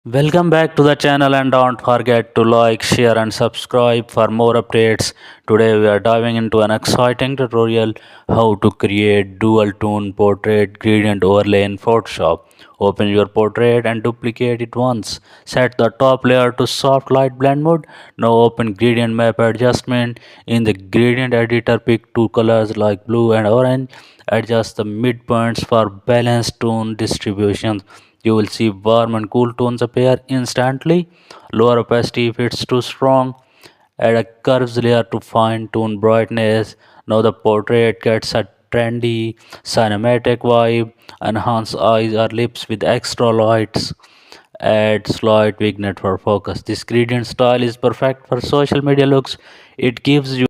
Welcome back to the channel and don't forget to like, share and subscribe for more updates. Today we are diving into an exciting tutorial how to create dual tone portrait gradient overlay in Photoshop. Open your portrait and duplicate it once. Set the top layer to soft light blend mode. Now open gradient map adjustment. In the gradient editor, pick two colors like blue and orange. Adjust the midpoints for balanced tone distribution. You will see warm and cool tones appear instantly. Lower opacity if it's too strong. Add a curves layer to fine tune brightness. Now the portrait gets a trendy cinematic vibe. Enhance eyes or lips with extra lights. Add slight vignette for focus. This gradient style is perfect for social media looks. It gives you